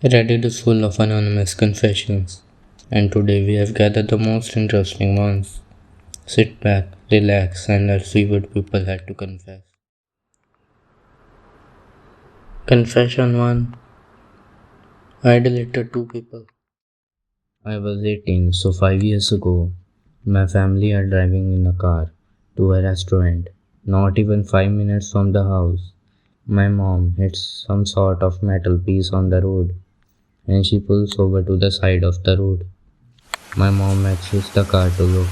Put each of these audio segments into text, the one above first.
Reddit is full of anonymous confessions, and today we have gathered the most interesting ones. Sit back, relax, and let's see what people had to confess. Confession 1. I deleted two people. I was 18, so 5 years ago, my family are driving in a car to a restaurant, not even 5 minutes from the house. My mom hits some sort of metal piece on the road and she pulls over to the side of the road. My mom exits the car to look.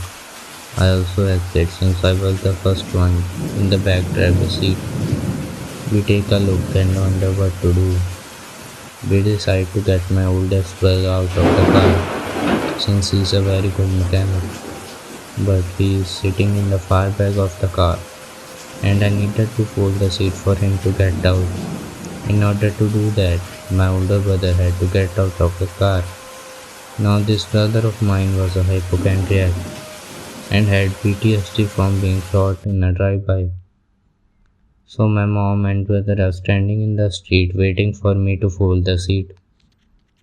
I also exit since I was the first one in the back driver's seat. We take a look and wonder what to do. We decide to get my oldest brother out of the car since he's a very good mechanic. But he is sitting in the far back of the car and I needed to fold the seat for him to get out. In order to do that, my older brother had to get out of the car. Now this brother of mine was a hypochondriac and had PTSD from being shot in a drive-by. So my mom and brother are standing in the street waiting for me to fold the seat.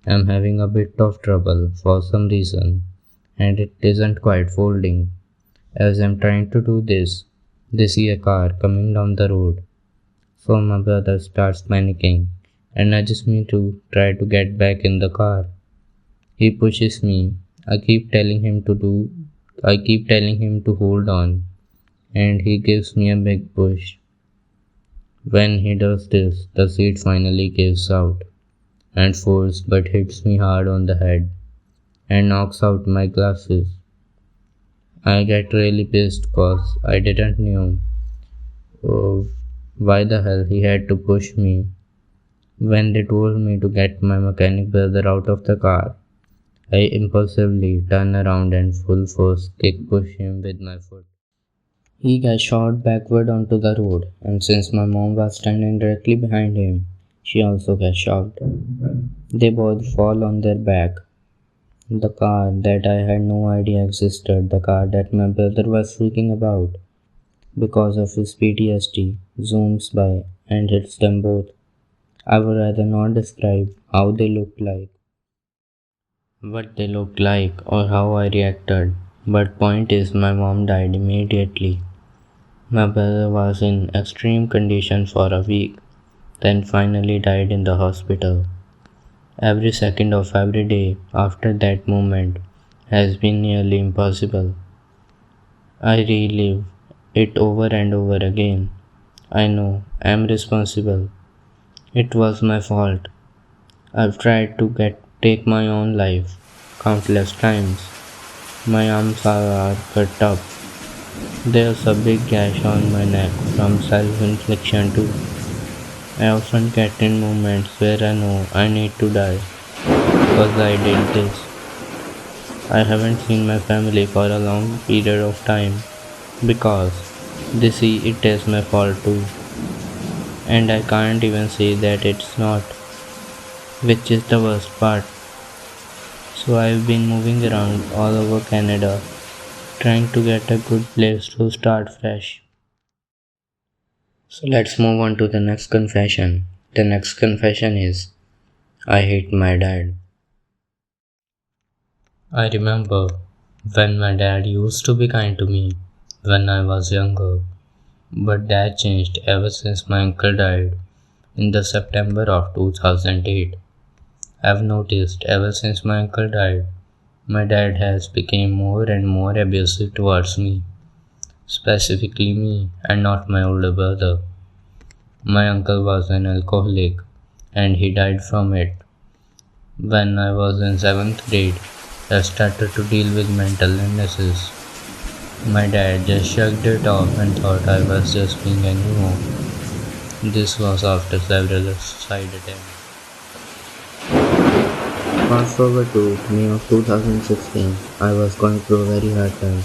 I'm having a bit of trouble for some reason and it isn't quite folding. As I'm trying to do this, they see a car coming down the road. So my brother starts panicking and nudges me to try to get back in the car. He pushes me. I keep telling him to hold on and he gives me a big push. When he does this, the seat finally gives out and folds but hits me hard on the head and knocks out my glasses. I get really pissed cause I didn't know uh, why the hell he had to push me. When they told me to get my mechanic brother out of the car, I impulsively turn around and full force kick push him with my foot. He gets shot backward onto the road, and since my mom was standing directly behind him, she also gets shot. They both fall on their back. The car that I had no idea existed, the car that my brother was freaking about because of his PTSD, zooms by and hits them both. I would rather not describe how they looked like, what they looked like, or how I reacted. But point is, my mom died immediately. My brother was in extreme condition for a week, then finally died in the hospital. Every second of every day after that moment has been nearly impossible. I relive it over and over again. I know I'm responsible. It was my fault. I've tried to take my own life countless times. My arms are cut up. There's a big gash on my neck from self-infliction too. I often get in moments where I know I need to die because I did this. I haven't seen my family for a long period of time because they see it as my fault too. And I can't even say that it's not, which is the worst part. So I've been moving around all over Canada trying to get a good place to start fresh. So let's move on to the next confession. The next confession is I hate my dad. I remember when my dad used to be kind to me when I was younger, but that changed ever since my uncle died in the September of 2008. I've noticed ever since my uncle died, my dad has become more and more abusive towards me, specifically me and not my older brother. My uncle was an alcoholic and he died from it. When I was in 7th grade, I started to deal with mental illnesses. My dad just shrugged it off and thought I was just being a new. This was after several suicide attempts. Fast forward to May of 2016, I was going through a very hard time.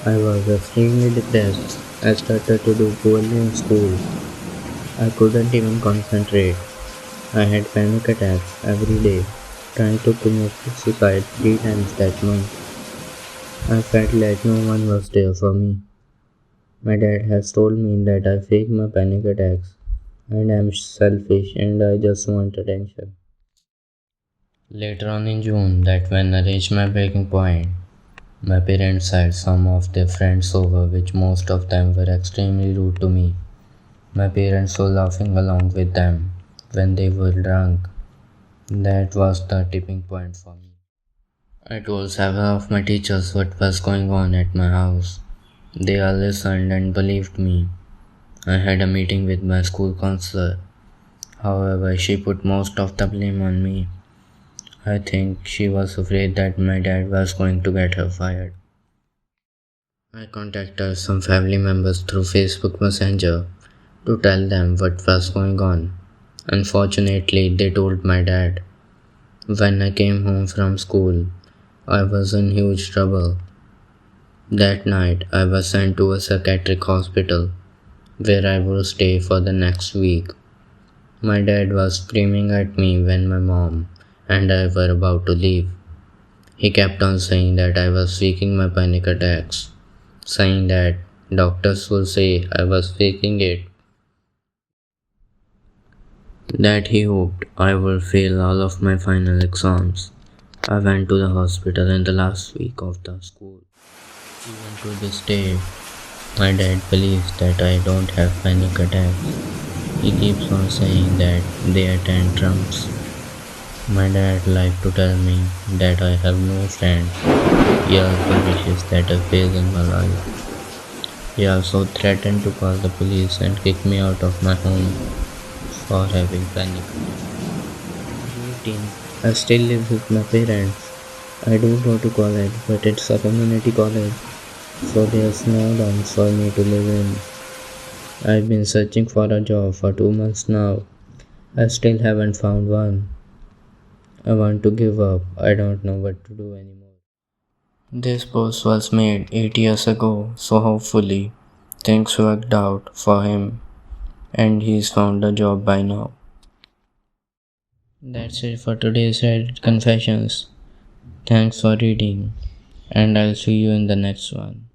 I was extremely depressed. I started to do poorly in school. I couldn't even concentrate. I had panic attacks every day, trying to commit suicide 3 times that month. I felt like no one was there for me. My dad has told me that I fake my panic attacks and I'm selfish and I just want attention. Later on in June, that when I reached my breaking point, my parents had some of their friends over, which most of them were extremely rude to me. My parents were laughing along with them when they were drunk. That was the tipping point for me. I told several of my teachers what was going on at my house. They all listened and believed me. I had a meeting with my school counselor. However, she put most of the blame on me. I think she was afraid that my dad was going to get her fired. I contacted some family members through Facebook Messenger to tell them what was going on. Unfortunately, they told my dad. When I came home from school, I was in huge trouble. That night, I was sent to a psychiatric hospital where I would stay for the next week. My dad was screaming at me when my mom and I were about to leave. He kept on saying that I was faking my panic attacks, saying that doctors will say I was faking it, that he hoped I would fail all of my final exams. I went to the hospital in the last week of the school. Even to this day, my dad believes that I don't have panic attacks. He keeps on saying that they are tantrums. My dad liked to tell me that I have no friends. He also wishes that I fail in my life. He also threatened to call the police and kick me out of my home for having panic attacks. At 18, I still live with my parents. I do go to college, but it's a community college, so there's no dorms for me to live in. I've been searching for a job for 2 months now. I still haven't found one. I want to give up. I don't know what to do anymore. This post was made 8 years ago, so hopefully things worked out for him and he's found a job by now. That's it for today's Reddit Confessions. Thanks for reading, and I'll see you in the next one.